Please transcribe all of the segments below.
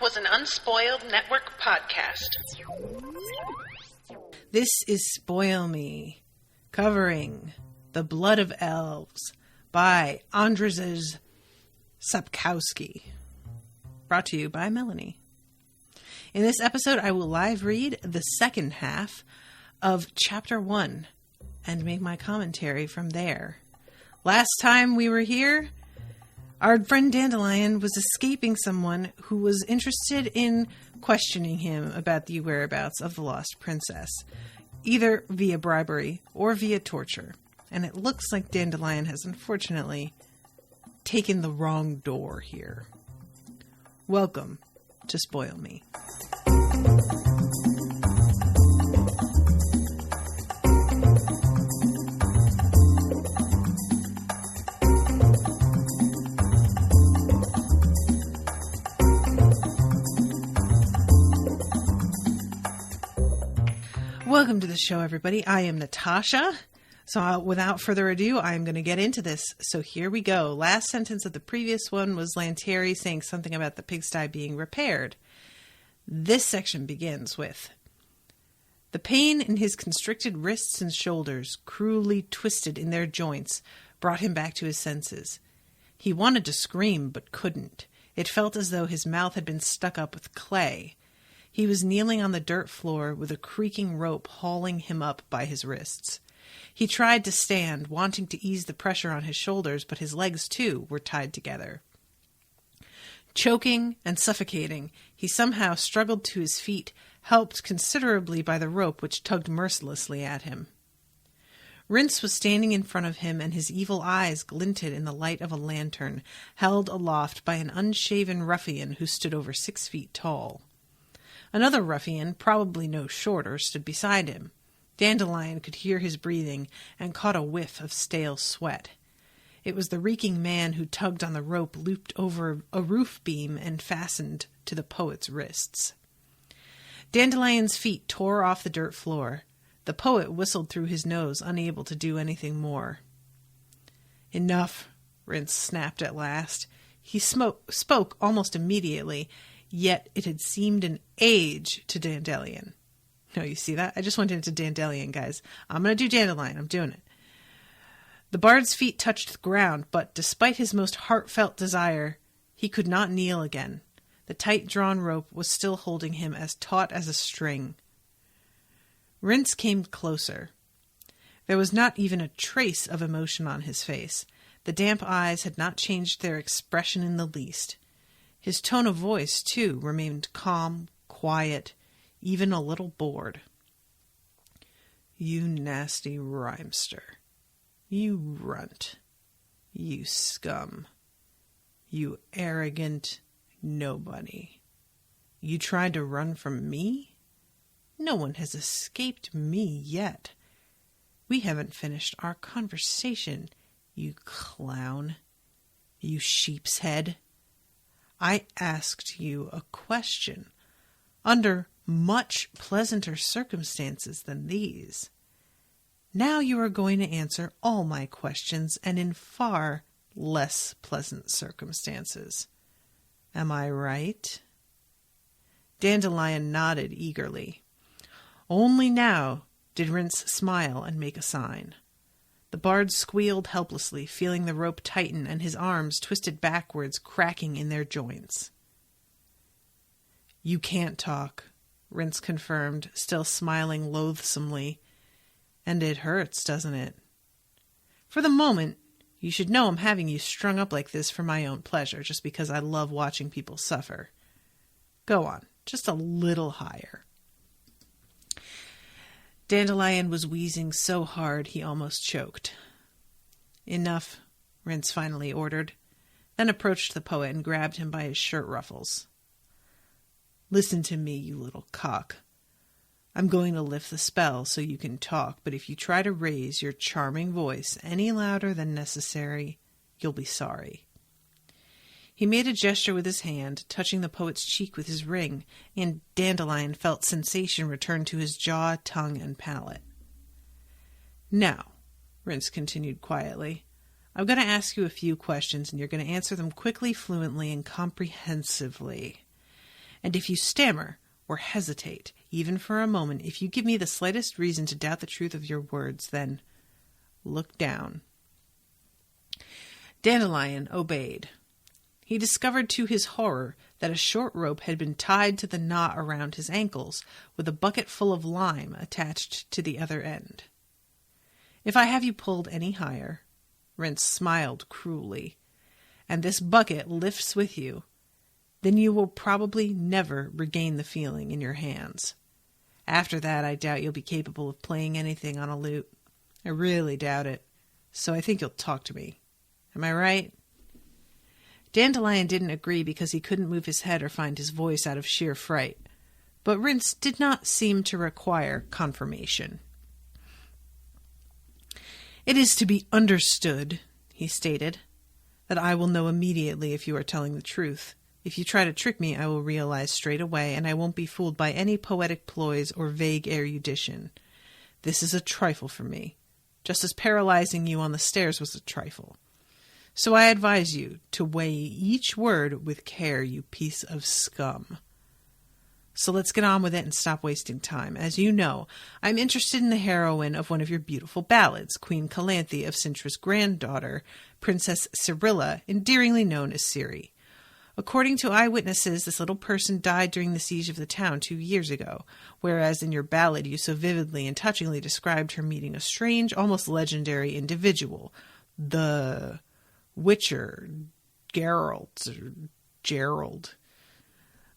was an Unspoiled Network podcast. This is Spoil Me, covering The Blood of Elves by Andrzej Sapkowski. Brought to you by Melanie. In this episode, I will live read the second half of Chapter 1 and make my commentary from there. Last time we were here, our friend Dandelion was escaping someone who was interested in questioning him about the whereabouts of the lost princess, either via bribery or via torture. And it looks like Dandelion has unfortunately taken the wrong door here. Welcome to Spoil Me. Welcome to the show, everybody. I am Natasha. So without further ado, I'm going to get into this. So here we go. Last sentence of the previous one was Lanteri saying something about the pigsty being repaired. This section begins with, the pain in his constricted wrists and shoulders, cruelly twisted in their joints, brought him back to his senses. He wanted to scream, but couldn't. It felt as though his mouth had been stuck up with clay. He was kneeling on the dirt floor with a creaking rope hauling him up by his wrists. He tried to stand, wanting to ease the pressure on his shoulders, but his legs, too, were tied together. Choking and suffocating, he somehow struggled to his feet, helped considerably by the rope which tugged mercilessly at him. Rince was standing in front of him, and his evil eyes glinted in the light of a lantern, held aloft by an unshaven ruffian who stood over 6 feet tall. Another ruffian, probably no shorter, stood beside him. Dandelion could hear his breathing and caught a whiff of stale sweat. It was the reeking man who tugged on the rope looped over a roof beam and fastened to the poet's wrists. Dandelion's feet tore off the dirt floor. The poet whistled through his nose, unable to do anything more. "Enough," Rince snapped at last. He spoke almost immediately, yet it had seemed an age to Dandelion. No, you see that? I just went into Dandelion, guys. I'm going to do Dandelion. I'm doing it. The bard's feet touched the ground, but despite his most heartfelt desire, he could not kneel again. The tight-drawn rope was still holding him as taut as a string. Rince came closer. There was not even a trace of emotion on his face. The damp eyes had not changed their expression in the least. His tone of voice, too, remained calm, quiet, even a little bored. "You nasty rhymester. You runt. You scum. You arrogant nobody. You tried to run from me? No one has escaped me yet. We haven't finished our conversation, you clown. You sheep's head. I asked you a question, under much pleasanter circumstances than these. Now you are going to answer all my questions, and in far less pleasant circumstances. Am I right?" Dandelion nodded eagerly. Only now did Rince smile and make a sign. The bard squealed helplessly, feeling the rope tighten and his arms twisted backwards, cracking in their joints. "You can't talk," Rince confirmed, still smiling loathsomely. "And it hurts, doesn't it? For the moment, you should know I'm having you strung up like this for my own pleasure, just because I love watching people suffer. Go on, just a little higher." Dandelion was wheezing so hard he almost choked. "Enough," Rince finally ordered, then approached the poet and grabbed him by his shirt ruffles. "Listen to me, you little cock. I'm going to lift the spell so you can talk, but if you try to raise your charming voice any louder than necessary, you'll be sorry." He made a gesture with his hand, touching the poet's cheek with his ring, and Dandelion felt sensation return to his jaw, tongue, and palate. "Now," Rince continued quietly, "I'm going to ask you a few questions, and you're going to answer them quickly, fluently, and comprehensively. And if you stammer or hesitate, even for a moment, if you give me the slightest reason to doubt the truth of your words, then look down." Dandelion obeyed. He discovered to his horror that a short rope had been tied to the knot around his ankles, with a bucket full of lime attached to the other end. "If I have you pulled any higher," Rince smiled cruelly, "and this bucket lifts with you, then you will probably never regain the feeling in your hands. After that, I doubt you'll be capable of playing anything on a lute. I really doubt it. So I think you'll talk to me. Am I right?" Dandelion didn't agree because he couldn't move his head or find his voice out of sheer fright. But Rince did not seem to require confirmation. "It is to be understood," he stated, "that I will know immediately if you are telling the truth. If you try to trick me, I will realize straight away, and I won't be fooled by any poetic ploys or vague erudition. This is a trifle for me, just as paralyzing you on the stairs was a trifle. So I advise you to weigh each word with care, you piece of scum. So let's get on with it and stop wasting time. As you know, I'm interested in the heroine of one of your beautiful ballads, Queen Calanthe of Cintra's granddaughter, Princess Cyrilla, endearingly known as Ciri. According to eyewitnesses, this little person died during the siege of the town 2 years ago, whereas in your ballad you so vividly and touchingly described her meeting a strange, almost legendary individual, the Witcher, Gerald.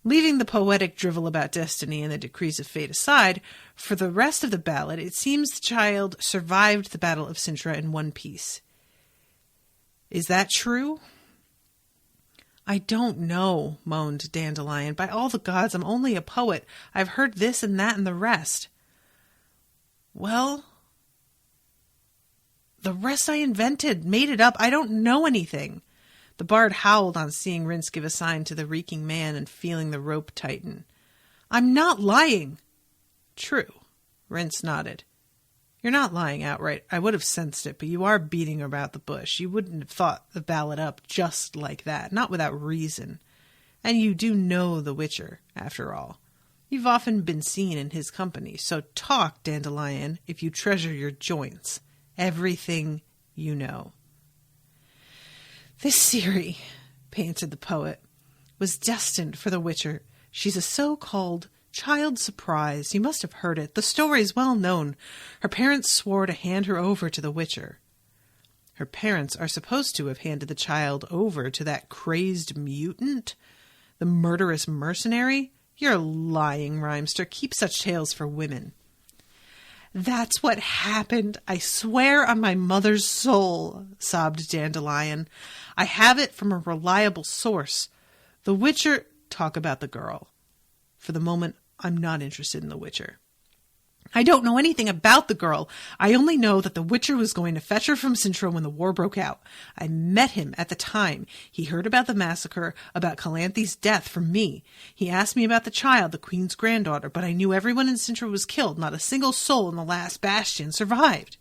Leaving the poetic drivel about destiny and the decrees of fate aside, for the rest of the ballad, it seems the child survived the Battle of Cintra in one piece. Is that true?" "I don't know," moaned Dandelion. "By all the gods, I'm only a poet. I've heard this and that and the rest." "Well, the rest I invented, made it up. I don't know anything." The bard howled on seeing Rince give a sign to the reeking man and feeling the rope tighten. "I'm not lying." "True." Rince nodded. "You're not lying outright. I would have sensed it, but you are beating about the bush. You wouldn't have thought the ballad up just like that, not without reason. And you do know the Witcher, after all. You've often been seen in his company, so talk, Dandelion, if you treasure your joints. Everything you know." "This Ciri," panted the poet, "was destined for the Witcher. She's a so-called child surprise. You must have heard it. The story's well known. Her parents swore to hand her over to the Witcher." "Her parents are supposed to have handed the child over to that crazed mutant? The murderous mercenary? You're lying, rhymester. Keep such tales for women." "That's what happened. I swear on my mother's soul," sobbed Dandelion. "I have it from a reliable source. The Witcher—" "Talk about the girl. For the moment, I'm not interested in the Witcher." "I don't know anything about the girl. I only know that the Witcher was going to fetch her from Cintra when the war broke out. I met him at the time. He heard about the massacre, about Calanthe's death from me. He asked me about the child, the queen's granddaughter, but I knew everyone in Cintra was killed. Not a single soul in the last bastion survived."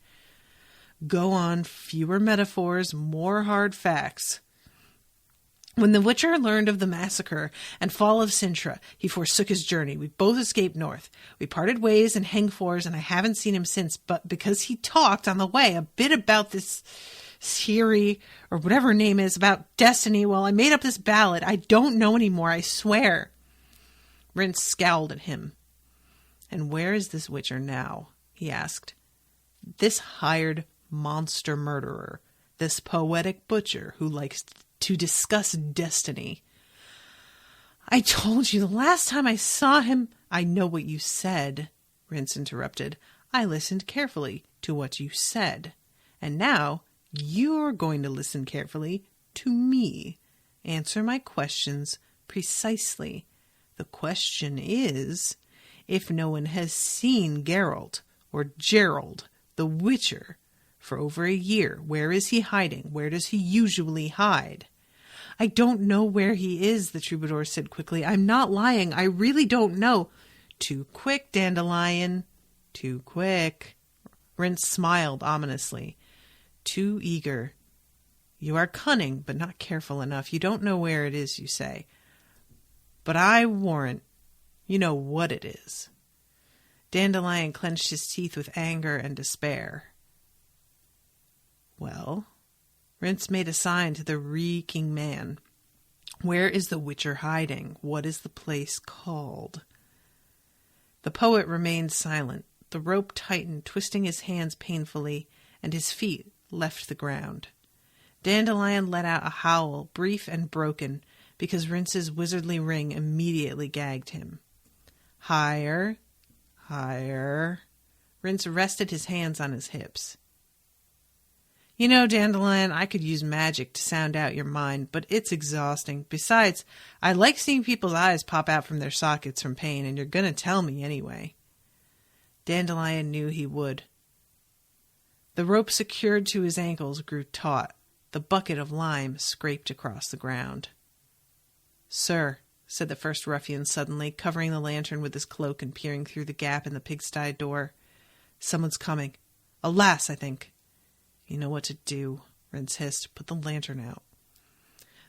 "Go on. Fewer metaphors, more hard facts." "When the Witcher learned of the massacre and fall of Cintra, he forsook his journey. We both escaped north. We parted ways in Hengfors, and I haven't seen him since, but because he talked on the way a bit about this Ciri, or whatever her name is, about destiny, well, I made up this ballad. I don't know anymore, I swear." Rince scowled at him. "And where is this Witcher now?" he asked. "This hired monster murderer, this poetic butcher who likes to discuss destiny." "I told you the last time I saw him—" "I know what you said," Rince interrupted. "I listened carefully to what you said. And now you're going to listen carefully to me. Answer my questions precisely. The question is, if no one has seen Geralt, or Gerald, the Witcher, for over a year, where is he hiding? Where does he usually hide?" "I don't know where he is," the troubadour said quickly. "I'm not lying. I really don't know." "Too quick, Dandelion. Too quick." Rince smiled ominously. "Too eager. You are cunning, but not careful enough. You don't know where it is, you say. But I warrant you know what it is. Dandelion clenched his teeth with anger and despair. Well, Rince made a sign to the reeking man. Where is the Witcher hiding? What is the place called? The poet remained silent. The rope tightened, twisting his hands painfully, and his feet left the ground. Dandelion let out a howl, brief and broken, because Rince's wizardly ring immediately gagged him. Higher, higher. Rince rested his hands on his hips. You know, Dandelion, I could use magic to sound out your mind, but it's exhausting. Besides, I like seeing people's eyes pop out from their sockets from pain, and you're going to tell me anyway. Dandelion knew he would. The rope secured to his ankles grew taut. The bucket of lime scraped across the ground. Sir, said the first ruffian suddenly, covering the lantern with his cloak and peering through the gap in the pigsty door. Someone's coming. A lass, I think. You know what to do, Rince hissed. Put the lantern out.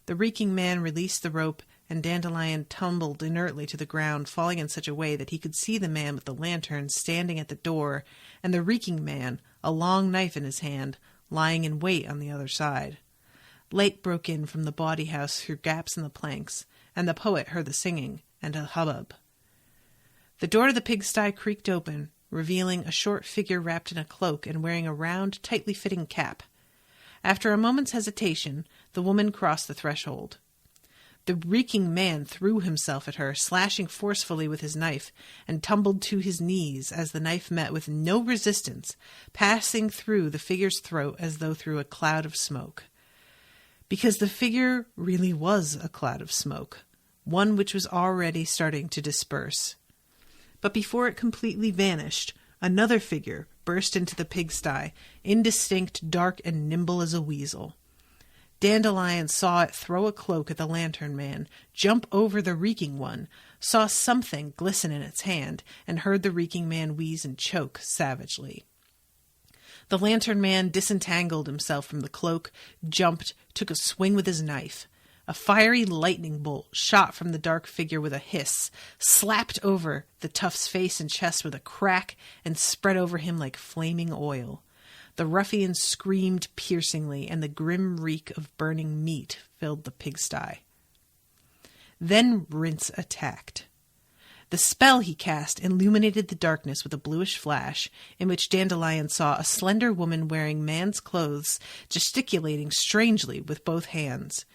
The reeking man released the rope, and Dandelion tumbled inertly to the ground, falling in such a way that he could see the man with the lantern standing at the door, and the reeking man, a long knife in his hand, lying in wait on the other side. Light broke in from the bawdy house through gaps in the planks, and the poet heard the singing and a hubbub. The door to the pigsty creaked open, revealing a short figure wrapped in a cloak and wearing a round, tightly fitting cap. After a moment's hesitation, the woman crossed the threshold. The reeking man threw himself at her, slashing forcefully with his knife, and tumbled to his knees as the knife met with no resistance, passing through the figure's throat as though through a cloud of smoke. Because the figure really was a cloud of smoke, one which was already starting to disperse. But before it completely vanished, another figure burst into the pigsty, indistinct, dark, and nimble as a weasel. Dandelion saw it throw a cloak at the lantern man, jump over the reeking one, saw something glisten in its hand, and heard the reeking man wheeze and choke savagely. The lantern man disentangled himself from the cloak, jumped, took a swing with his knife. A fiery lightning bolt shot from the dark figure with a hiss, slapped over the tough's face and chest with a crack, and spread over him like flaming oil. The ruffian screamed piercingly, and the grim reek of burning meat filled the pigsty. Then Rince attacked. The spell he cast illuminated the darkness with a bluish flash, in which Dandelion saw a slender woman wearing man's clothes, gesticulating strangely with both hands.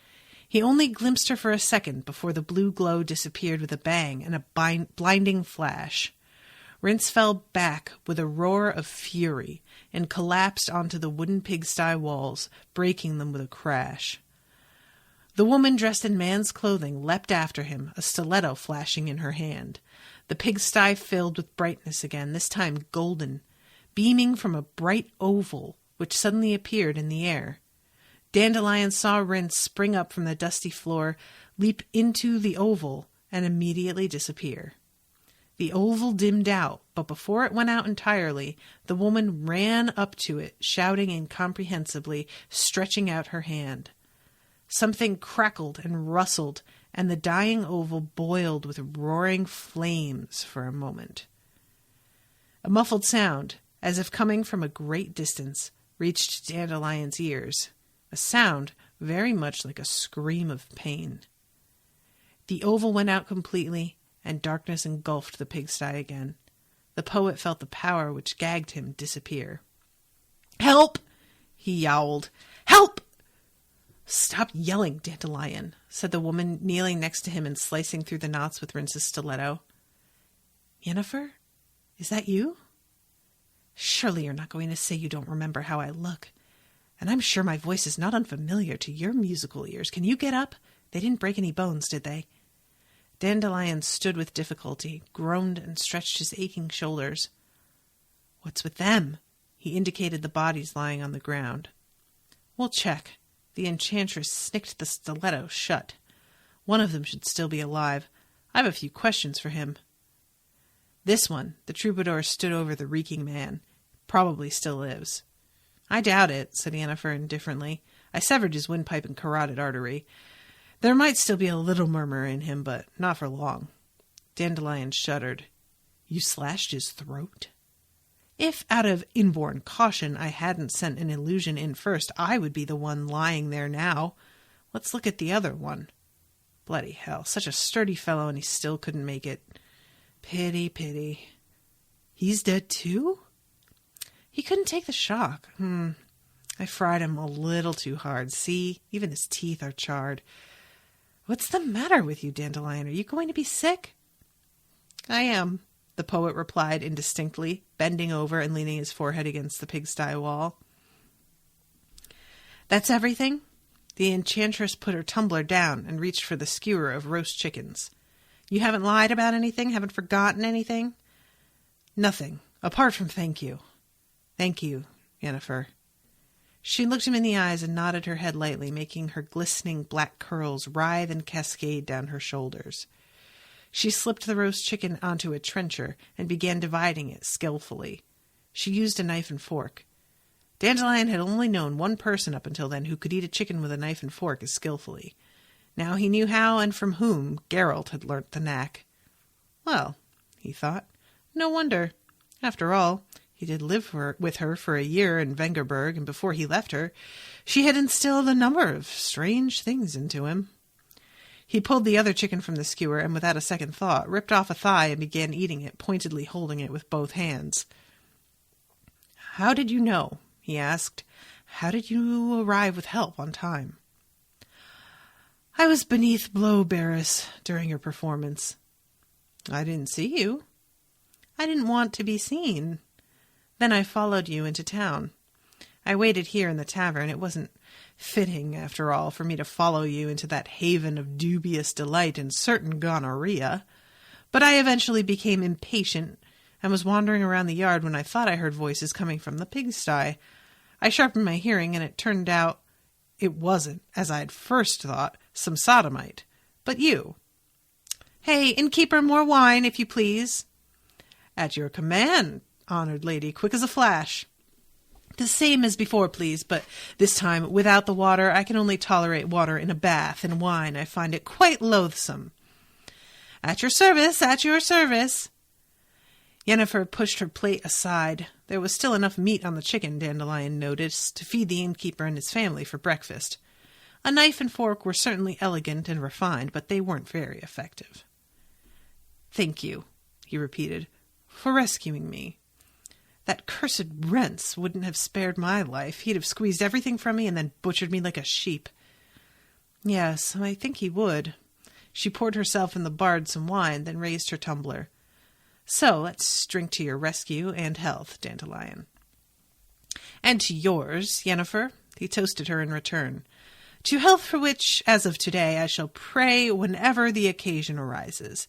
He only glimpsed her for a second before the blue glow disappeared with a bang and a blinding flash. Rince fell back with a roar of fury and collapsed onto the wooden pigsty walls, breaking them with a crash. The woman dressed in man's clothing leapt after him, a stiletto flashing in her hand. The pigsty filled with brightness again, this time golden, beaming from a bright oval which suddenly appeared in the air. Dandelion saw Rince spring up from the dusty floor, leap into the oval, and immediately disappear. The oval dimmed out, but before it went out entirely, the woman ran up to it, shouting incomprehensibly, stretching out her hand. Something crackled and rustled, and the dying oval boiled with roaring flames for a moment. A muffled sound, as if coming from a great distance, reached Dandelion's ears. A sound very much like a scream of pain. The oval went out completely, and darkness engulfed the pigsty again. The poet felt the power which gagged him disappear. "Help!" he yowled. "Help!" "Stop yelling, Dandelion," said the woman, kneeling next to him and slicing through the knots with Rince's stiletto. "Yennefer? Is that you? Surely you're not going to say you don't remember how I look. And I'm sure my voice is not unfamiliar to your musical ears. Can you get up? They didn't break any bones, did they?" Dandelion stood with difficulty, groaned, and stretched his aching shoulders. "What's with them?" He indicated the bodies lying on the ground. "We'll check." The enchantress snicked the stiletto shut. "One of them should still be alive. I have a few questions for him." This one, the troubadour stood over the reeking man, probably still lives. "I doubt it," said Yennefer indifferently. "I severed his windpipe and carotid artery. There might still be a little murmur in him, but not for long. Dandelion shuddered. You slashed his throat? If, out of inborn caution, I hadn't sent an illusion in first, I would be the one lying there now. Let's look at the other one. Bloody hell, such a sturdy fellow, and he still couldn't make it. Pity, pity. He's dead too? He couldn't take the shock. I fried him a little too hard. See, even his teeth are charred. What's the matter with you, Dandelion? Are you going to be sick? I am, the poet replied indistinctly, bending over and leaning his forehead against the pigsty wall. That's everything? The enchantress put her tumbler down and reached for the skewer of roast chickens. You haven't lied about anything? Haven't forgotten anything? Nothing, apart from thank you. Thank you, Yennefer. She looked him in the eyes and nodded her head lightly, making her glistening black curls writhe and cascade down her shoulders. She slipped the roast chicken onto a trencher and began dividing it skillfully. She used a knife and fork. Dandelion had only known one person up until then who could eat a chicken with a knife and fork as skillfully. Now he knew how and from whom Geralt had learnt the knack. Well, he thought, no wonder. After all, he did live with her for a year in Vengerberg, and before he left her, she had instilled a number of strange things into him. He pulled the other chicken from the skewer, and without a second thought, ripped off a thigh and began eating it, pointedly holding it with both hands. How did you know? He asked. How did you arrive with help on time? I was beneath Blowberis during your performance. I didn't see you. I didn't want to be seen. Then I followed you into town. I waited here in the tavern. It wasn't fitting, after all, for me to follow you into that haven of dubious delight and certain gonorrhea. But I eventually became impatient and was wandering around the yard when I thought I heard voices coming from the pigsty. I sharpened my hearing, and it turned out it wasn't, as I had first thought, some sodomite, but you. Hey, innkeeper, more wine, if you please. At your command, honored lady, quick as a flash. The same as before, please, but this time, without the water, I can only tolerate water in a bath, and wine, I find it quite loathsome. At your service, at your service. Yennefer pushed her plate aside. There was still enough meat on the chicken, Dandelion noticed, to feed the innkeeper and his family for breakfast. A knife and fork were certainly elegant and refined, but they weren't very effective. Thank you, he repeated, for rescuing me. That cursed Rents wouldn't have spared my life. He'd have squeezed everything from me and then butchered me like a sheep. Yes, I think he would. She poured herself and the bard some wine, then raised her tumbler. So let's drink to your rescue and health, Dandelion. And to yours, Yennefer, he toasted her in return. To health for which, as of today, I shall pray whenever the occasion arises.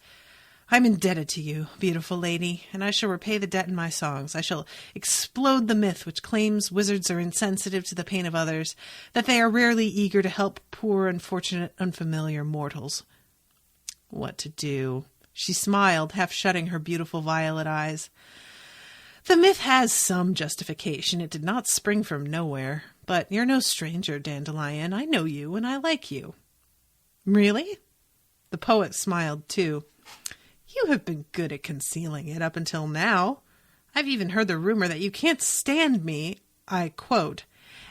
I'm indebted to you, beautiful lady, and I shall repay the debt in my songs. I shall explode the myth which claims wizards are insensitive to the pain of others, that they are rarely eager to help poor, unfortunate, unfamiliar mortals. What to do? She smiled, half shutting her beautiful violet eyes. The myth has some justification. It did not spring from nowhere. But you're no stranger, Dandelion. I know you, and I like you. Really? The poet smiled, too. You have been good at concealing it up until now. I've even heard the rumor that you can't stand me, I quote,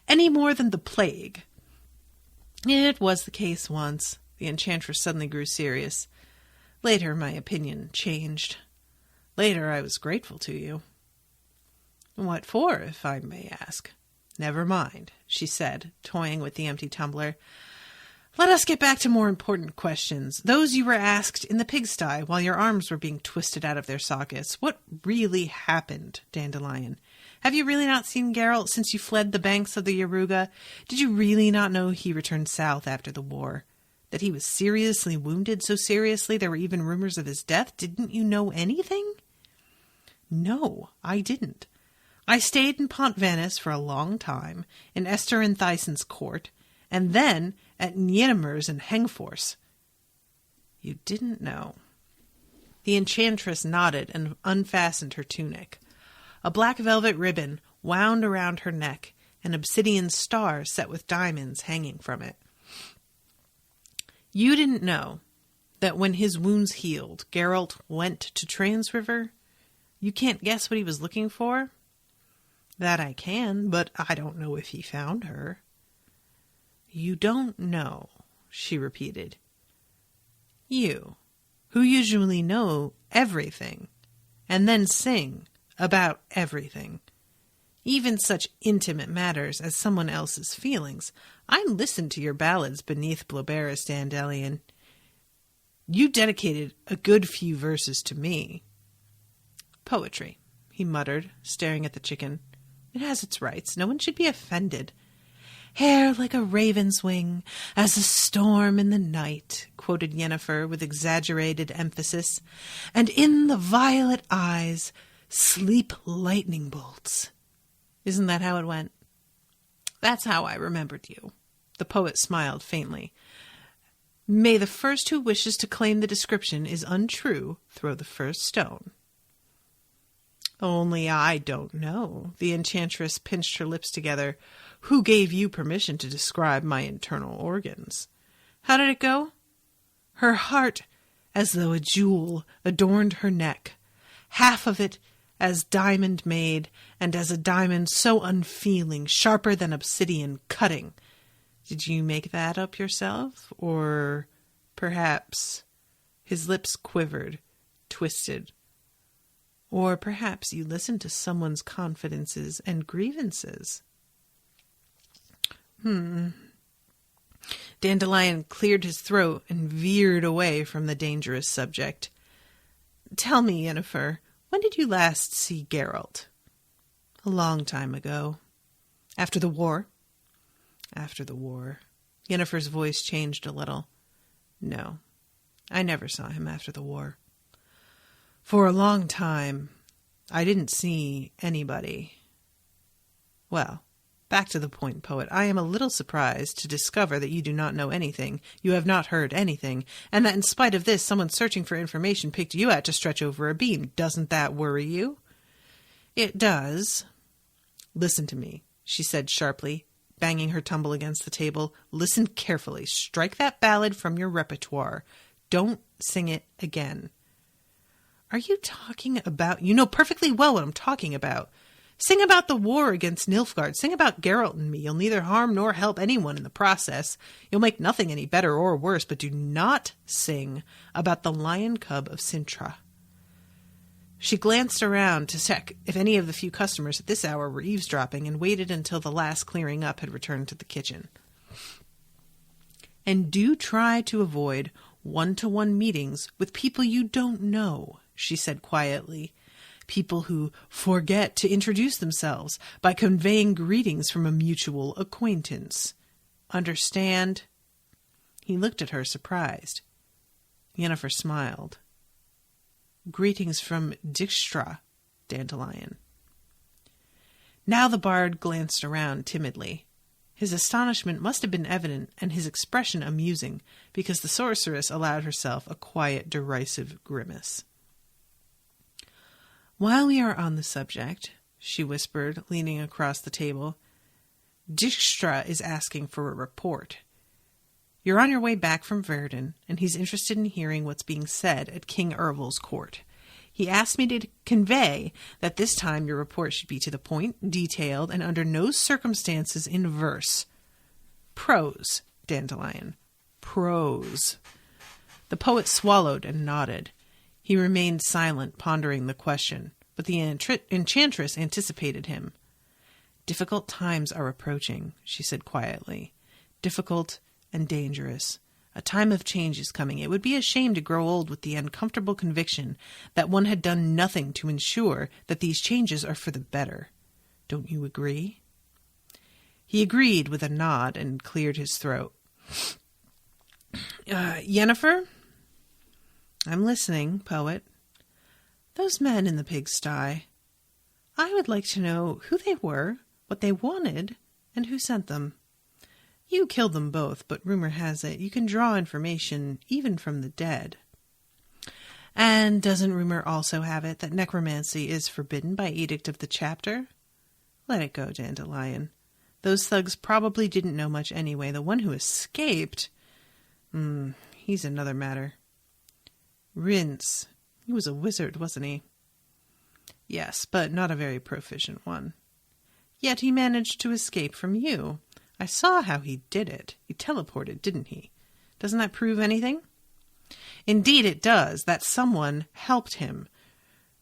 any more than the plague. It was the case once. The enchantress suddenly grew serious. Later, my opinion changed. Later, I was grateful to you. What for, if I may ask? Never mind, she said, toying with the empty tumbler. Let us get back to more important questions. Those you were asked in the pigsty while your arms were being twisted out of their sockets. What really happened, Dandelion? Have you really not seen Geralt since you fled the banks of the Yaruga? Did you really not know he returned south after the war? That he was seriously wounded, so seriously there were even rumors of his death? Didn't you know anything? No, I didn't. I stayed in Pont Vannis for a long time, in Esther and Thyssen's court, and then at Niennemers and Hengfors. You didn't know. The enchantress nodded and unfastened her tunic. A black velvet ribbon wound around her neck, an obsidian star set with diamonds hanging from it. You didn't know that when his wounds healed, Geralt went to Trans River? You can't guess what he was looking for? That I can, but I don't know if he found her. You don't know, she repeated. You, who usually know everything, and then sing about everything. Even such intimate matters as someone else's feelings. I listened to your ballads beneath Bloberus, Dandelion. You dedicated a good few verses to me. Poetry, he muttered, staring at the chicken. It has its rights. No one should be offended. Hair like a raven's wing, as a storm in the night, quoted Yennefer with exaggerated emphasis, and in the violet eyes sleep lightning bolts. Isn't that how it went? That's how I remembered you. The poet smiled faintly. May the first who wishes to claim the description is untrue throw the first stone. Only I don't know. The enchantress pinched her lips together. Who gave you permission to describe my internal organs? How did it go? Her heart, as though a jewel, adorned her neck. Half of it as diamond made, and as a diamond so unfeeling, sharper than obsidian, cutting. Did you make that up yourself? Or perhaps... His lips quivered, twisted. Or perhaps you listened to someone's confidences and grievances. Dandelion cleared his throat and veered away from the dangerous subject. Tell me, Yennefer, when did you last see Geralt? A long time ago. After the war? After the war. Yennefer's voice changed a little. No, I never saw him after the war. For a long time, I didn't see anybody. Well, back to the point, poet. I am a little surprised to discover that you do not know anything, you have not heard anything, and that in spite of this, someone searching for information picked you out to stretch over a beam. Doesn't that worry you? It does. Listen to me, she said sharply, banging her tumble against the table. Listen carefully. Strike that ballad from your repertoire. Don't sing it again. Are you talking about... You know perfectly well what I'm talking about. Sing about the war against Nilfgaard. Sing about Geralt and me. You'll neither harm nor help anyone in the process. You'll make nothing any better or worse, but do not sing about the lion cub of Sintra. She glanced around to check if any of the few customers at this hour were eavesdropping and waited until the last clearing up had returned to the kitchen. And do try to avoid one-to-one meetings with people you don't know, she said quietly. People who forget to introduce themselves by conveying greetings from a mutual acquaintance. Understand? He looked at her, surprised. Yennefer smiled. Greetings from Dijkstra, Dandelion. Now the bard glanced around timidly. His astonishment must have been evident and his expression amusing, because the sorceress allowed herself a quiet, derisive grimace. While we are on the subject, she whispered, leaning across the table, Dijkstra is asking for a report. You're on your way back from Verdun, and he's interested in hearing what's being said at King Ervil's court. He asked me to convey that this time your report should be to the point, detailed, and under no circumstances in verse. Prose, Dandelion. Prose. The poet swallowed and nodded. He remained silent, pondering the question, but the enchantress anticipated him. Difficult times are approaching, she said quietly. Difficult and dangerous. A time of change is coming. It would be a shame to grow old with the uncomfortable conviction that one had done nothing to ensure that these changes are for the better. Don't you agree? He agreed with a nod and cleared his throat. Yennefer? I'm listening, poet. Those men in the pigsty. I would like to know who they were, what they wanted, and who sent them. You killed them both, but rumor has it you can draw information even from the dead. And doesn't rumor also have it that necromancy is forbidden by edict of the chapter? Let it go, Dandelion. Those thugs probably didn't know much anyway. The one who escaped... He's another matter. Rince. He was a wizard, wasn't he? Yes, but not a very proficient one. Yet he managed to escape from you. I saw how he did it. He teleported, didn't he? Doesn't that prove anything? Indeed it does. That someone helped him.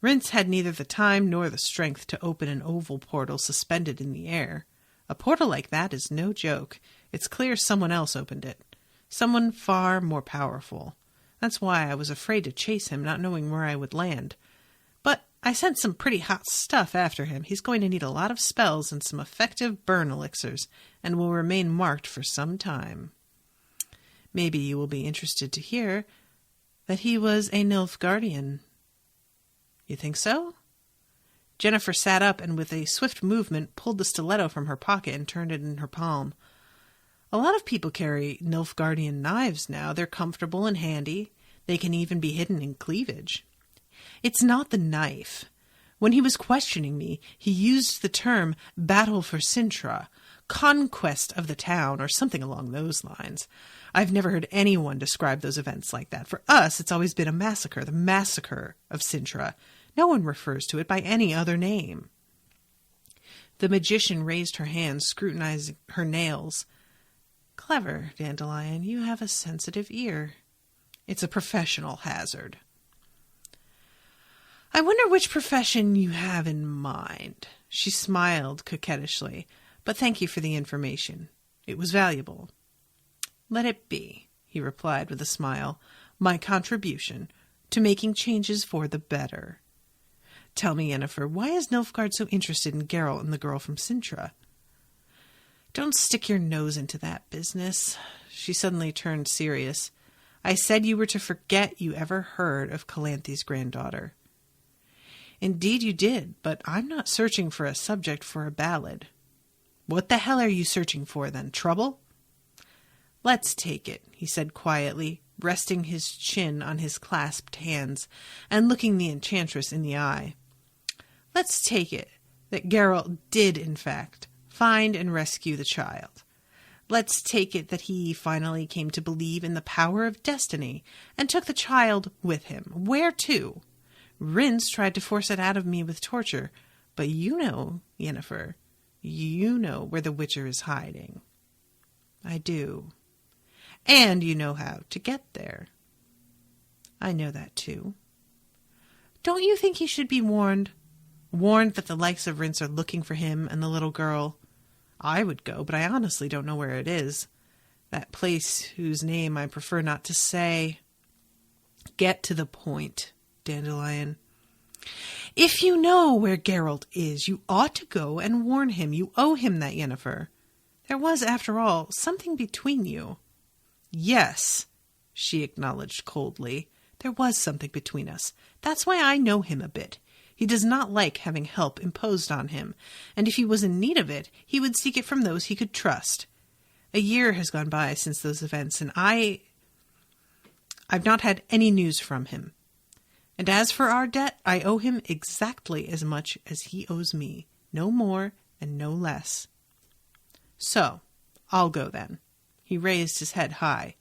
Rince had neither the time nor the strength to open an oval portal suspended in the air. A portal like that is no joke. It's clear someone else opened it. Someone far more powerful. That's why I was afraid to chase him, not knowing where I would land. But I sent some pretty hot stuff after him. He's going to need a lot of spells and some effective burn elixirs, and will remain marked for some time. Maybe you will be interested to hear that he was a Nilfgaardian. You think so? Jennifer sat up and with a swift movement pulled the stiletto from her pocket and turned it in her palm. A lot of people carry Nilfgaardian knives now. They're comfortable and handy. They can even be hidden in cleavage. It's not the knife. When he was questioning me, he used the term battle for Sintra, conquest of the town, or something along those lines. I've never heard anyone describe those events like that. For us, it's always been a massacre, the massacre of Sintra. No one refers to it by any other name. The magician raised her hands, scrutinizing her nails. Clever, Dandelion. You have a sensitive ear. It's a professional hazard. I wonder which profession you have in mind. She smiled coquettishly, but thank you for the information. It was valuable. Let it be, he replied with a smile, my contribution to making changes for the better. Tell me, Yennefer, why is Nilfgaard so interested in Geralt and the girl from Sintra? Don't stick your nose into that business. She suddenly turned serious. I said you were to forget you ever heard of Calanthe's granddaughter. Indeed you did, but I'm not searching for a subject for a ballad. What the hell are you searching for, then? Trouble? Let's take it, he said quietly, resting his chin on his clasped hands and looking the enchantress in the eye. Let's take it that Geralt did, in fact, find and rescue the child. Let's take it that he finally came to believe in the power of destiny and took the child with him. Where to? Rince tried to force it out of me with torture, but you know, Yennefer, you know where the Witcher is hiding. I do. And you know how to get there. I know that too. Don't you think he should be warned? Warned that the likes of Rince are looking for him and the little girl? I would go, but I honestly don't know where it is. That place whose name I prefer not to say. Get to the point, Dandelion. If you know where Geralt is, you ought to go and warn him. You owe him that, Yennefer. There was, after all, something between you. Yes, she acknowledged coldly. There was something between us. That's why I know him a bit. He does not like having help imposed on him, and if he was in need of it, he would seek it from those he could trust. A year has gone by since those events, and I've not had any news from him. And as for our debt, I owe him exactly as much as he owes me, no more and no less. So, I'll go then. He raised his head high.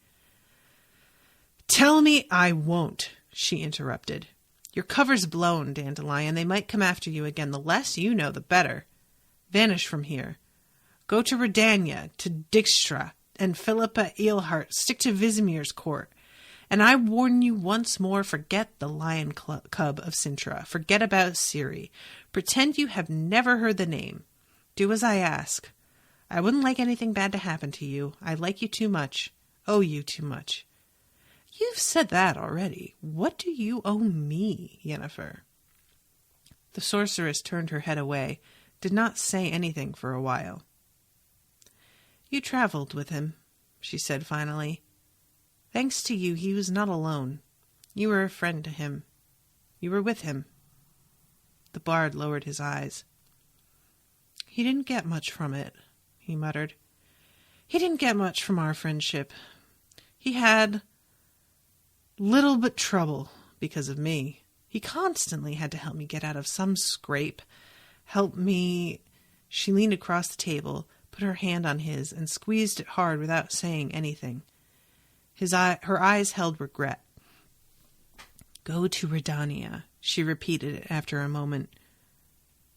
Tell me I won't, she interrupted. Your cover's blown, Dandelion. They might come after you again. The less you know, the better. Vanish from here. Go to Redania, to Dijkstra, and Philippa Eilhart. Stick to Visimir's court. And I warn you once more, forget the lion cub of Sintra. Forget about Ciri. Pretend you have never heard the name. Do as I ask. I wouldn't like anything bad to happen to you. I like you too much. Owe you too much. You've said that already. What do you owe me, Yennefer? The sorceress turned her head away, did not say anything for a while. You traveled with him, she said finally. Thanks to you, he was not alone. You were a friend to him. You were with him. The bard lowered his eyes. He didn't get much from it, he muttered. He didn't get much from our friendship. He had little but trouble because of me. He constantly had to help me get out of some scrape. Help me. She leaned across the table, put her hand on his, and squeezed it hard without saying anything. Her eyes held regret. "Go to Redania," she repeated after a moment.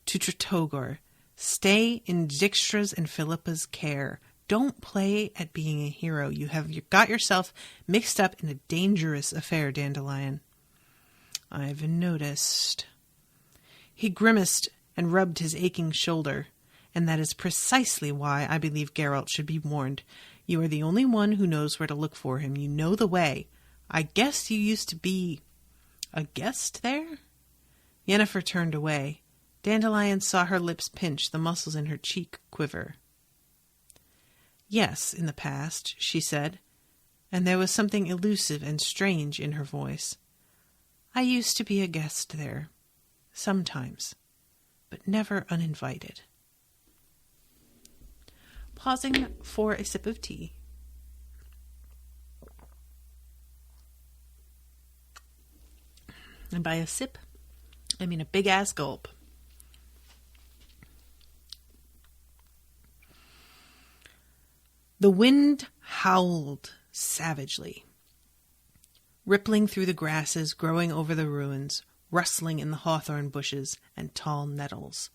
"To Tretogor. Stay in Dijkstra's and Philippa's care. Don't play at being a hero. You have got yourself mixed up in a dangerous affair, Dandelion." "I've noticed." He grimaced and rubbed his aching shoulder. "And that is precisely why I believe Geralt should be warned. You are the only one who knows where to look for him. You know the way. I guess you used to be a guest there?" Yennefer turned away. Dandelion saw her lips pinch, the muscles in her cheek quiver. "Yes, in the past," she said, and there was something elusive and strange in her voice. "I used to be a guest there. Sometimes, but never uninvited." Pausing for a sip of tea. And by a sip, I mean a big-ass gulp. The wind howled savagely, rippling through the grasses growing over the ruins, rustling in the hawthorn bushes and tall nettles.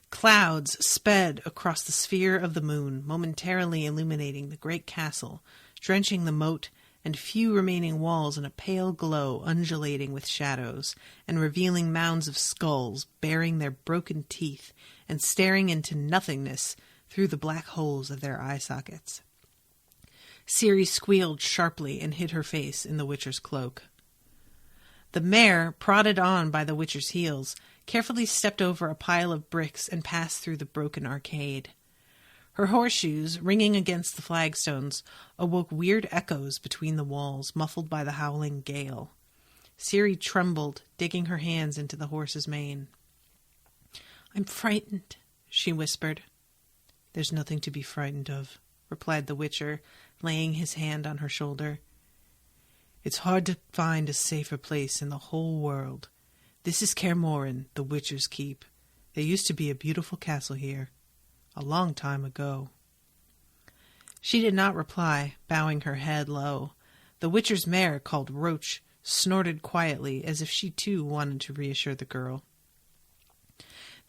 Clouds sped across the sphere of the moon, momentarily illuminating the great castle, drenching the moat and few remaining walls in a pale glow undulating with shadows, and revealing mounds of skulls baring their broken teeth and staring into nothingness through the black holes of their eye sockets. Ciri squealed sharply and hid her face in the Witcher's cloak. The mare, prodded on by the Witcher's heels, carefully stepped over a pile of bricks and passed through the broken arcade. Her horseshoes, ringing against the flagstones, awoke weird echoes between the walls, muffled by the howling gale. Ciri trembled, digging her hands into the horse's mane. "I'm frightened," she whispered. "There's nothing to be frightened of," replied the Witcher, laying his hand on her shoulder. "It's hard to find a safer place in the whole world. This is Kaer Morhen, the Witcher's Keep. There used to be a beautiful castle here, a long time ago." She did not reply, bowing her head low. The Witcher's mare, called Roach, snorted quietly, as if she too wanted to reassure the girl.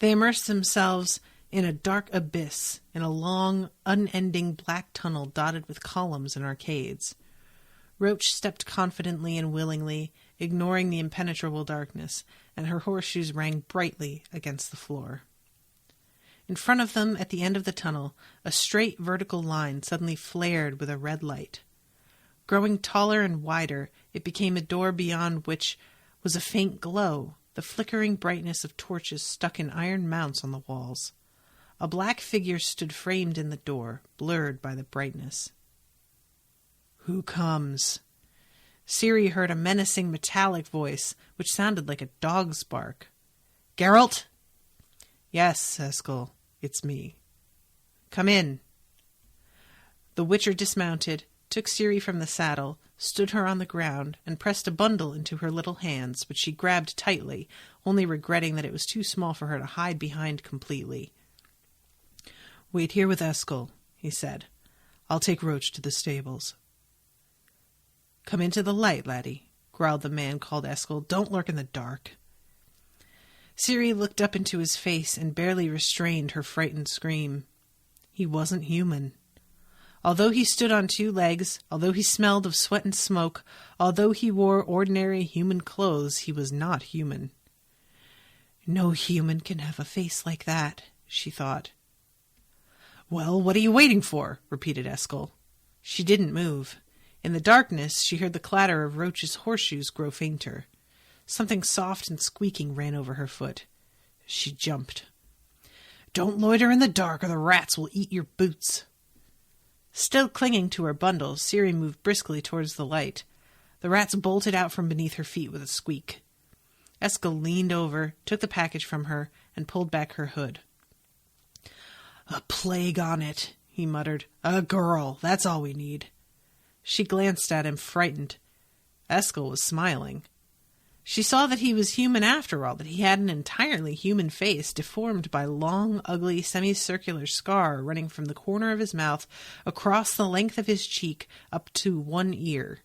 They immersed themselves in a dark abyss, in a long, unending black tunnel dotted with columns and arcades. Roach stepped confidently and willingly, ignoring the impenetrable darkness, and her horseshoes rang brightly against the floor. In front of them, at the end of the tunnel, a straight vertical line suddenly flared with a red light. Growing taller and wider, it became a door beyond which was a faint glow, the flickering brightness of torches stuck in iron mounts on the walls. A black figure stood framed in the door, blurred by the brightness. "Who comes?" Ciri heard a menacing metallic voice, which sounded like a dog's bark. "Geralt?" "Yes, Eskel, it's me." "Come in." The Witcher dismounted, took Ciri from the saddle, stood her on the ground, and pressed a bundle into her little hands, which she grabbed tightly, only regretting that it was too small for her to hide behind completely. "Wait here with Eskel," he said. "I'll take Roach to the stables." "Come into the light, laddie," growled the man called Eskel. "Don't lurk in the dark." Ciri looked up into his face and barely restrained her frightened scream. He wasn't human. Although he stood on two legs, although he smelled of sweat and smoke, although he wore ordinary human clothes, he was not human. "No human can have a face like that," she thought. "Well, what are you waiting for?" repeated Eskel. She didn't move. In the darkness, she heard the clatter of Roach's horseshoes grow fainter. Something soft and squeaking ran over her foot. She jumped. "Don't loiter in the dark, or the rats will eat your boots." Still clinging to her bundle, Ciri moved briskly towards the light. The rats bolted out from beneath her feet with a squeak. Eskel leaned over, took the package from her, and pulled back her hood. "A plague on it," he muttered. "A girl, that's all we need." She glanced at him, frightened. Eskel was smiling. She saw that he was human after all, that he had an entirely human face, deformed by long, ugly, semicircular scar running from the corner of his mouth across the length of his cheek up to one ear.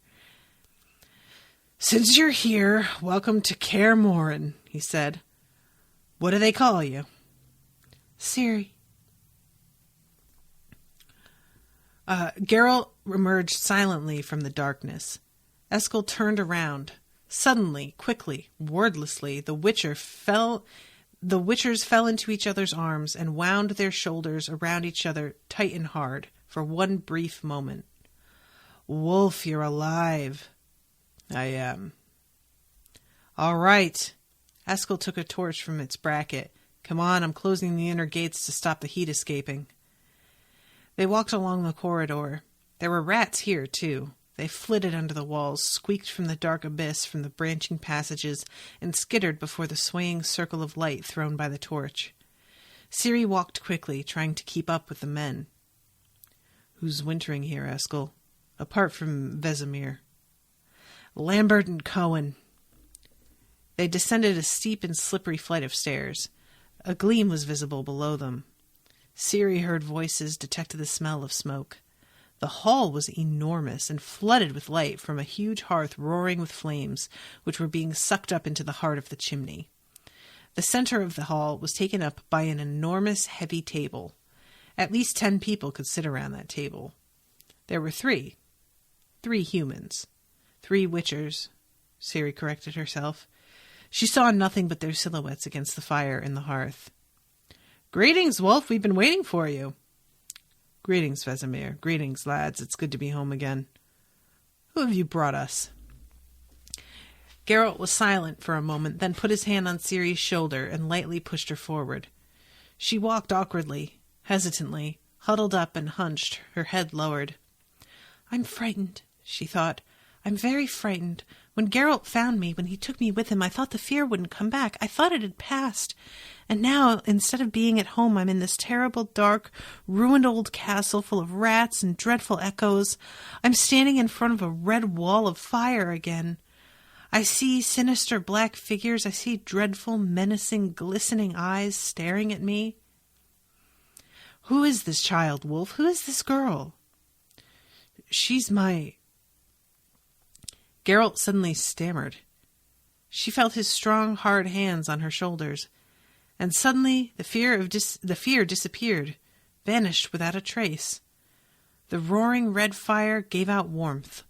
"Since you're here, welcome to Kaer Morhen," he said. "What do they call you?" "Ciri." Geralt emerged silently from the darkness. Eskel turned around. Suddenly, quickly, wordlessly, the Witchers fell into each other's arms and wound their shoulders around each other tight and hard for one brief moment. "Wolf, you're alive." "I am." "All right." Eskel took a torch from its bracket. "Come on, I'm closing the inner gates to stop the heat escaping." They walked along the corridor. There were rats here, too. They flitted under the walls, squeaked from the dark abyss from the branching passages, and skittered before the swaying circle of light thrown by the torch. Ciri walked quickly, trying to keep up with the men. "Who's wintering here, Eskel? Apart from Vesemir?" "Lambert and Cohen." They descended a steep and slippery flight of stairs. A gleam was visible below them. Ciri heard voices, detected the smell of smoke. The hall was enormous and flooded with light from a huge hearth roaring with flames, which were being sucked up into the heart of the chimney. The center of the hall was taken up by an enormous heavy table. At least 10 people could sit around that table. There were 3 humans. 3 Witchers, Ciri corrected herself. She saw nothing but their silhouettes against the fire in the hearth. "Greetings, Wolf. We've been waiting for you." "Greetings, Vesemir. Greetings, lads. It's good to be home again. Who have you brought us?" Geralt was silent for a moment, then put his hand on Ciri's shoulder and lightly pushed her forward. She walked awkwardly, hesitantly, huddled up and hunched, her head lowered. "I'm frightened," she thought. "I'm very frightened. When Geralt found me, when he took me with him, I thought the fear wouldn't come back. I thought it had passed. And now, instead of being at home, I'm in this terrible, dark, ruined old castle full of rats and dreadful echoes. I'm standing in front of a red wall of fire again. I see sinister black figures. I see dreadful, menacing, glistening eyes staring at me. Who is this child, Wolf? Who is this girl?" "She's my..." Geralt suddenly stammered. She felt his strong, hard hands on her shoulders, and suddenly the fear disappeared, vanished without a trace. The roaring red fire gave out warmth,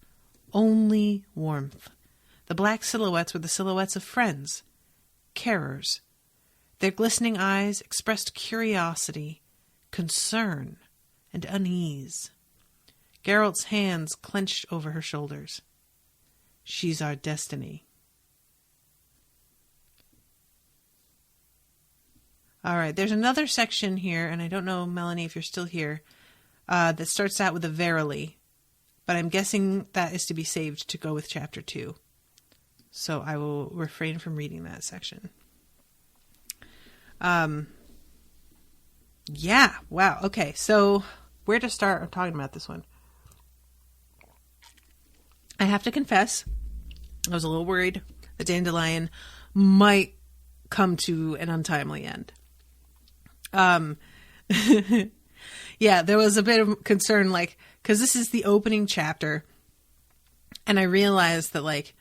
only warmth. The black silhouettes were the silhouettes of friends, carers. Their glistening eyes expressed curiosity, concern, and unease. Geralt's hands clenched over her shoulders. "She's our destiny." All right, there's another section here, and I don't know, Melanie, if you're still here, that starts out with a verily, but I'm guessing that is to be saved to go with chapter 2. So I will refrain from reading that section. Yeah, wow, okay, so where to start? I'm talking about this one. I have to confess, I was a little worried that Dandelion might come to an untimely end. Yeah, there was a bit of concern, because this is the opening chapter, and I realized that,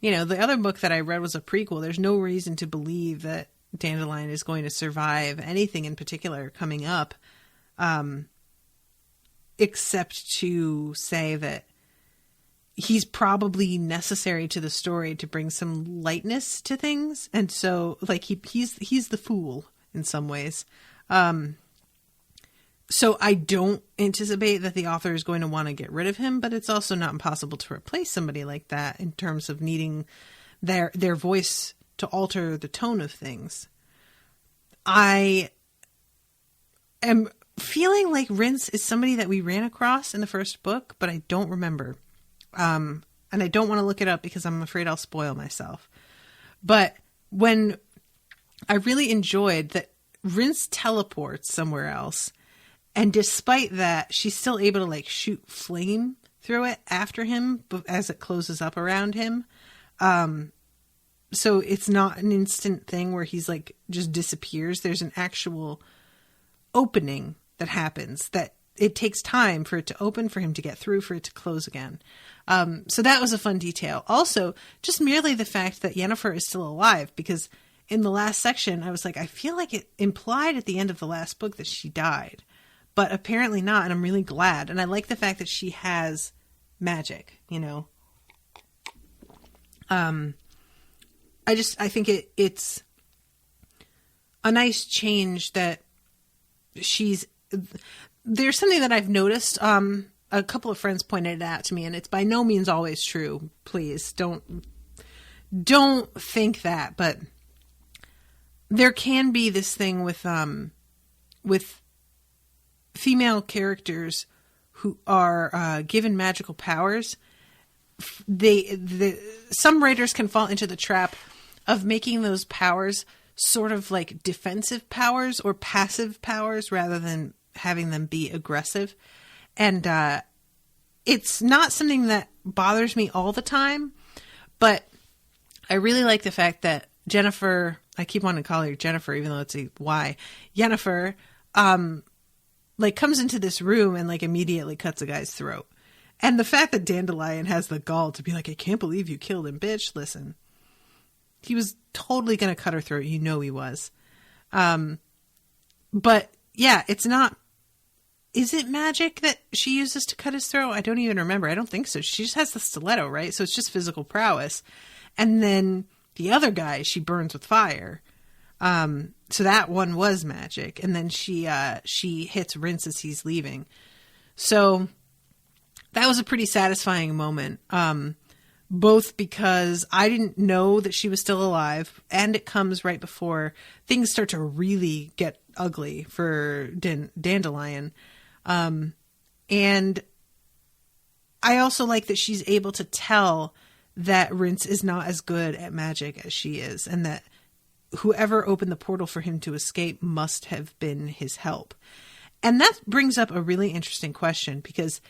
the other book that I read was a prequel. There's no reason to believe that Dandelion is going to survive anything in particular coming up, except to say that he's probably necessary to the story to bring some lightness to things. And so he's the fool in some ways. So I don't anticipate that the author is going to want to get rid of him, but it's also not impossible to replace somebody like that in terms of needing their voice to alter the tone of things. I am feeling like Rince is somebody that we ran across in the first book, but I don't remember. And I don't want to look it up because I'm afraid I'll spoil myself. But when I really enjoyed that Rince teleports somewhere else, and despite that, she's still able to shoot flame through it after him as it closes up around him. So it's not an instant thing where he's like just disappears. There's an actual opening that happens that it takes time for it to open, for him to get through, for it to close again. So that was a fun detail. Also, just merely the fact that Yennefer is still alive, because in the last section, I was like, I feel like it implied at the end of the last book that she died, but apparently not. And I'm really glad. And I like the fact that she has magic, you know. I think it's a nice change that there's something that I've noticed. A couple of friends pointed it out to me, and it's by no means always true. Please don't think that, but there can be this thing with female characters who are given magical powers. Some writers can fall into the trap of making those powers sort of like defensive powers or passive powers rather than having them be aggressive. And it's not something that bothers me all the time, but I really like the fact that Jennifer, I keep wanting to call her Jennifer, even though it's a Y, Yennefer, like comes into this room and like immediately cuts a guy's throat. And the fact that Dandelion has the gall to be like, I can't believe you killed him, bitch. Listen, he was totally going to cut her throat. You know he was. But yeah, it's not. Is it magic that she uses to cut his throat? I don't even remember. I don't think so. She just has the stiletto, right? So it's just physical prowess. And then the other guy, she burns with fire. So that one was magic. And then she hits Rince as he's leaving. So that was a pretty satisfying moment. Both because I didn't know that she was still alive, and it comes right before things start to really get ugly for Dandelion. And I also like that she's able to tell that Rince is not as good at magic as she is, and that whoever opened the portal for him to escape must have been his help. And that brings up a really interesting question, because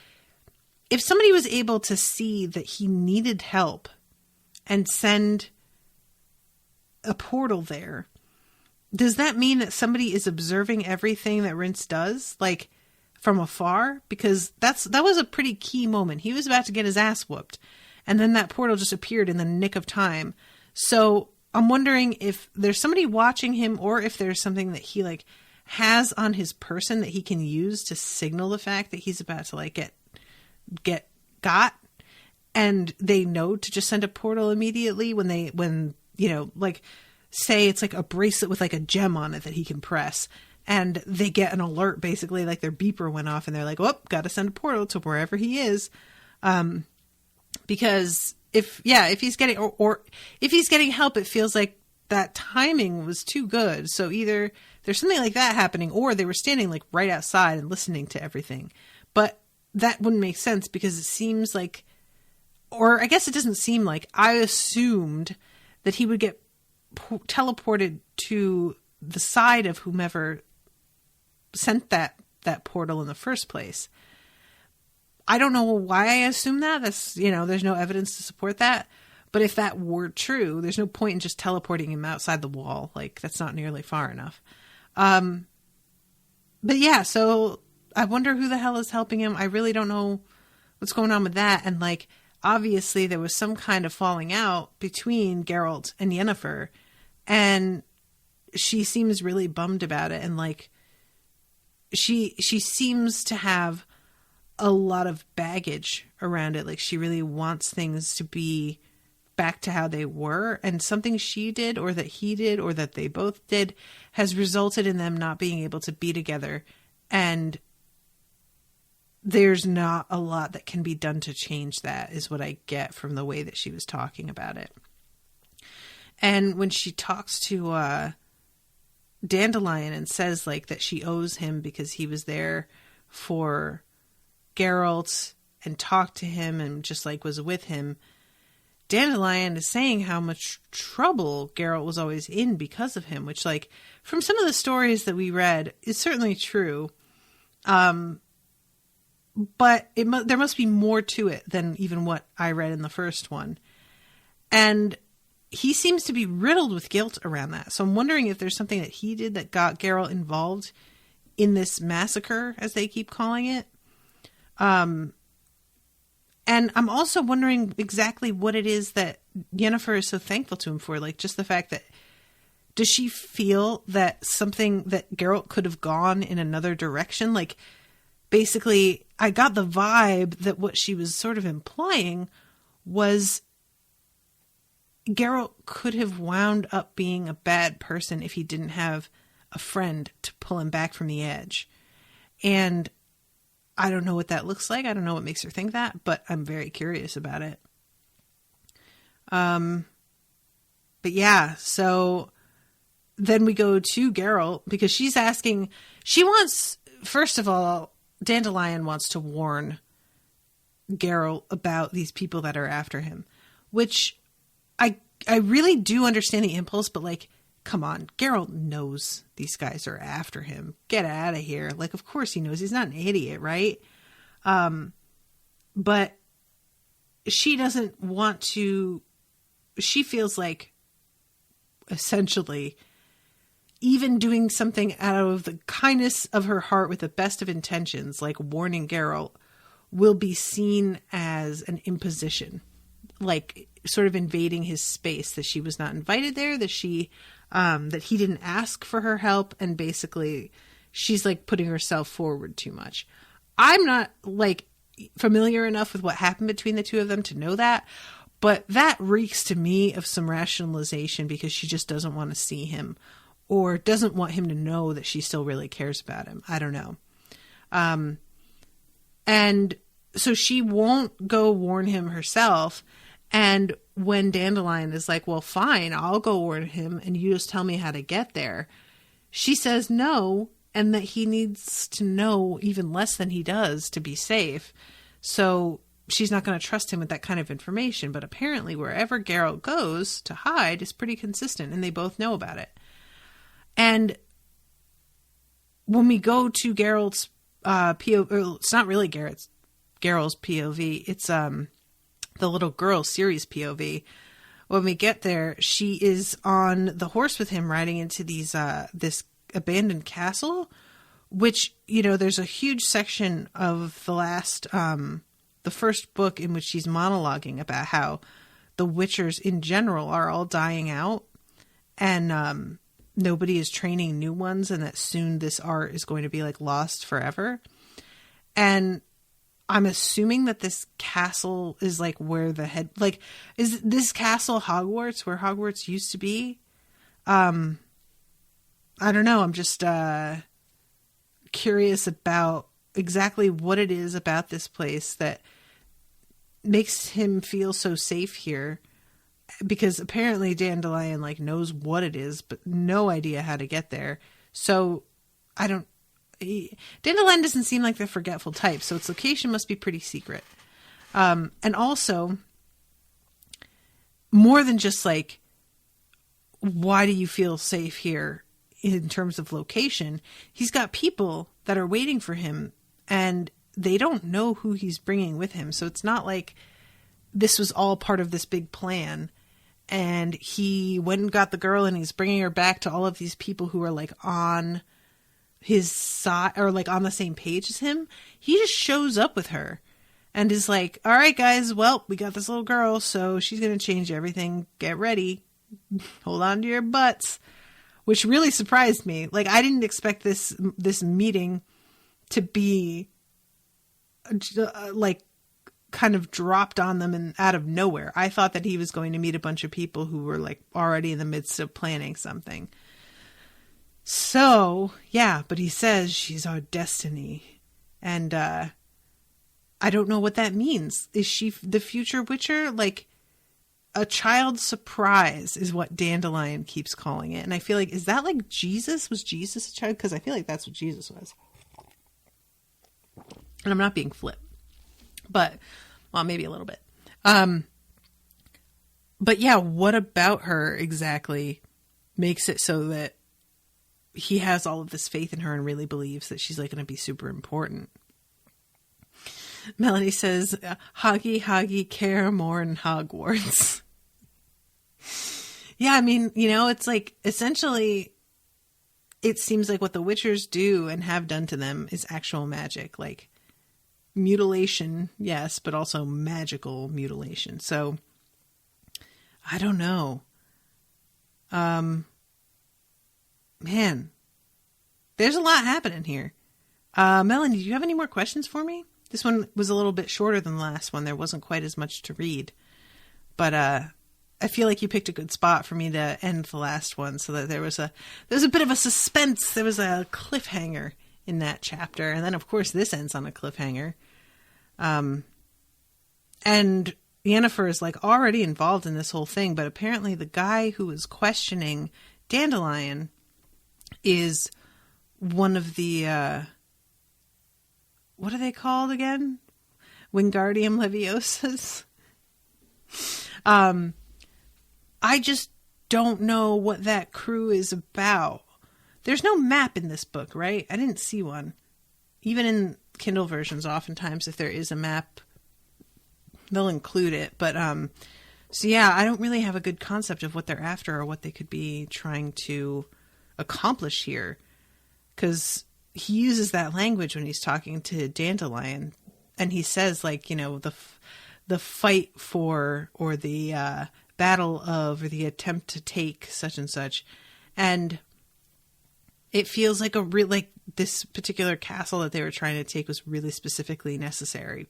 if somebody was able to see that he needed help and send a portal there, does that mean that somebody is observing everything that Rince does, like from afar? Because that was a pretty key moment. He was about to get his ass whooped, and then that portal just appeared in the nick of time. So I'm wondering if there's somebody watching him, or if there's something that he like has on his person that he can use to signal the fact that he's about to like get got, and they know to just send a portal immediately when you know, like say it's like a bracelet with like a gem on it that he can press, and they get an alert, basically like their beeper went off and they're like, oh, gotta send a portal to wherever he is. Because if he's getting or if he's getting help, it feels like that timing was too good. So either there's something like that happening, or they were standing like right outside and listening to everything. But that wouldn't make sense, because it seems like, or I guess it doesn't seem like, I assumed that he would get teleported to the side of whomever sent that portal in the first place. I don't know why I assumed that. That's, you know, there's no evidence to support that. But if that were true, there's no point in just teleporting him outside the wall. Like, that's not nearly far enough. But yeah, so I wonder who the hell is helping him. I really don't know what's going on with that. And like, obviously there was some kind of falling out between Geralt and Yennefer, and she seems really bummed about it. And like, she seems to have a lot of baggage around it. Like, she really wants things to be back to how they were, and something she did, or that he did, or that they both did, has resulted in them not being able to be together. And there's not a lot that can be done to change that, is what I get from the way that she was talking about it. And when she talks to Dandelion and says like that she owes him because he was there for Geralt and talked to him and just like was with him, Dandelion is saying how much trouble Geralt was always in because of him, which, like, from some of the stories that we read, is certainly true. But there must be more to it than even what I read in the first one. And he seems to be riddled with guilt around that. So I'm wondering if there's something that he did that got Geralt involved in this massacre, as they keep calling it. And I'm also wondering exactly what it is that Yennefer is so thankful to him for. Like, just the fact that, does she feel that something that Geralt could have gone in another direction? Like, basically, I got the vibe that what she was sort of implying was Geralt could have wound up being a bad person if he didn't have a friend to pull him back from the edge. And I don't know what that looks like. I don't know what makes her think that, but I'm very curious about it. But yeah, so then we go to Geralt because she's asking, she wants, first of all, Dandelion wants to warn Geralt about these people that are after him, which I really do understand the impulse, but like, come on, Geralt knows these guys are after him. Get out of here. Like, of course he knows. He's not an idiot, right? But she doesn't want to, she feels like essentially even doing something out of the kindness of her heart with the best of intentions, like warning Geralt, will be seen as an imposition, like sort of invading his space, that she was not invited there, that that he didn't ask for her help, and basically she's like putting herself forward too much. I'm not like familiar enough with what happened between the two of them to know that, but that reeks to me of some rationalization because she just doesn't want to see him or doesn't want him to know that she still really cares about him. I don't know. And so she won't go warn him herself. And when Dandelion is like, well, fine, I'll go warn him and you just tell me how to get there, she says no, and that he needs to know even less than he does to be safe. So she's not going to trust him with that kind of information. But apparently wherever Geralt goes to hide is pretty consistent, and they both know about it. And when we go to Geralt's POV, it's not really Geralt's POV, it's the little girl Ciri's POV. When we get there, she is on the horse with him riding into this abandoned castle, which, you know, there's a huge section of the first book in which she's monologuing about how the Witchers in general are all dying out, and nobody is training new ones, and that soon this art is going to be like lost forever. And I'm assuming that this castle is like where is this castle Hogwarts, where Hogwarts used to be? I don't know. I'm just curious about exactly what it is about this place that makes him feel so safe here. Because apparently Dandelion like knows what it is, but no idea how to get there. So Dandelion doesn't seem like the forgetful type, so its location must be pretty secret. And also, more than just like, why do you feel safe here in terms of location? He's got people that are waiting for him, and they don't know who he's bringing with him. So it's not like this was all part of this big plan. And he went and got the girl, and he's bringing her back to all of these people who are like on his side or like on the same page as him. He just shows up with her and is like, all right, guys, well, we got this little girl, so she's going to change everything. Get ready. Hold on to your butts, which really surprised me. Like, I didn't expect this meeting to be like kind of dropped on them and out of nowhere. I thought that he was going to meet a bunch of people who were like already in the midst of planning something. So, yeah, but he says she's our destiny. And I don't know what that means. Is she the future Witcher? Like, a child surprise is what Dandelion keeps calling it. And I feel like, is that like Jesus? Was Jesus a child? Because I feel like that's what Jesus was. And I'm not being flip. But, well, maybe a little bit. But yeah, what about her exactly makes it so that he has all of this faith in her and really believes that she's like going to be super important? Melanie says, Hoggy care more in Hogwarts. Yeah, I mean, it's like essentially it seems like what the Witchers do and have done to them is actual magic, like mutilation, yes, but also magical mutilation. So I don't know. Man, there's a lot happening here. Melanie, do you have any more questions for me? This one was a little bit shorter than the last one. There wasn't quite as much to read. But I feel like you picked a good spot for me to end the last one so that there was a bit of a suspense. There was a cliffhanger in that chapter. And then, of course, this ends on a cliffhanger. And Yennefer is like already involved in this whole thing. But apparently the guy who was questioning Dandelion is one of the... what are they called again? Wingardium Leviosas. I just don't know what that crew is about. There's no map in this book, right? I didn't see one. Even in Kindle versions, oftentimes if there is a map, they'll include it. But, so yeah, I don't really have a good concept of what they're after or what they could be trying to accomplish here. Because he uses that language when he's talking to Dandelion. And he says, like, the fight for, or the battle of, or the attempt to take such and such. And it feels like this particular castle that they were trying to take was really specifically necessary.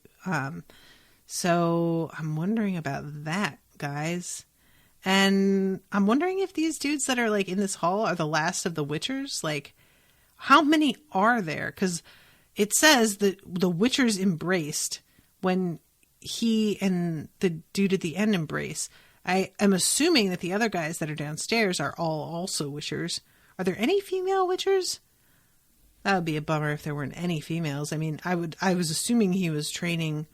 So I'm wondering about that, guys. And I'm wondering if these dudes that are like in this hall are the last of the Witchers. Like, how many are there? Because it says that the Witchers embraced when he and the dude at the end embrace. I am assuming that the other guys that are downstairs are all also Witchers. Are there any female Witchers? That would be a bummer if there weren't any females. I mean, I was assuming he was training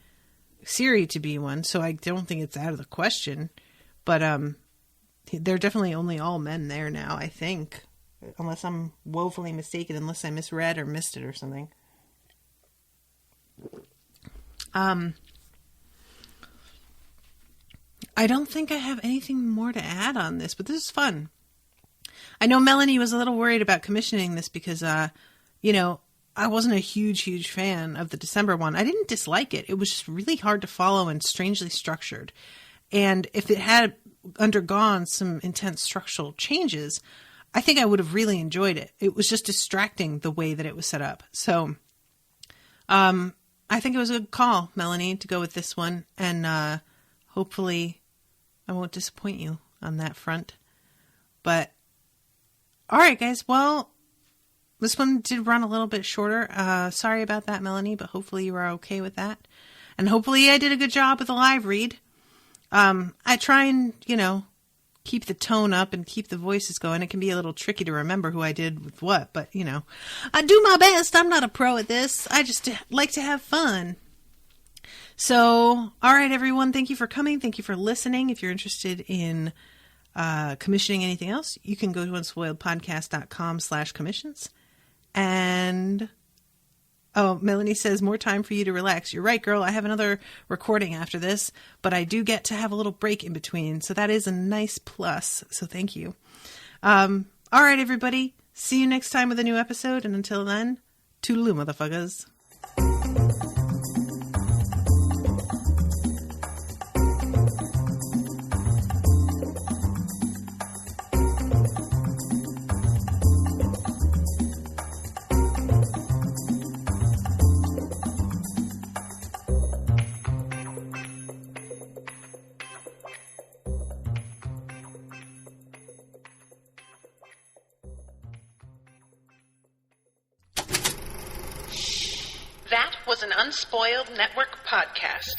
Ciri to be one, so I don't think it's out of the question. But they're definitely only all men there now, I think. Unless I'm woefully mistaken, unless I misread or missed it or something. I don't think I have anything more to add on this, but this is fun. I know Melanie was a little worried about commissioning this because, I wasn't a huge fan of the December one. I didn't dislike it. It was just really hard to follow and strangely structured. And if it had undergone some intense structural changes, I think I would have really enjoyed it. It was just distracting the way that it was set up. So, I think it was a good call, Melanie, to go with this one. And, hopefully I won't disappoint you on that front. But, all right, guys. Well, this one did run a little bit shorter. Sorry about that, Melanie, but hopefully you are okay with that. And hopefully I did a good job with the live read. I try and, keep the tone up and keep the voices going. It can be a little tricky to remember who I did with what, but, I do my best. I'm not a pro at this. I just like to have fun. So, all right, everyone, thank you for coming. Thank you for listening. If you're interested in commissioning anything else, you can go to unspoiledpodcast.com/commissions. And, Melanie says, more time for you to relax. You're right, girl. I have another recording after this, but I do get to have a little break in between. So that is a nice plus. So thank you. All right, everybody. See you next time with a new episode. And until then, toodaloo, motherfuckers. That was an Unspoiled Network podcast.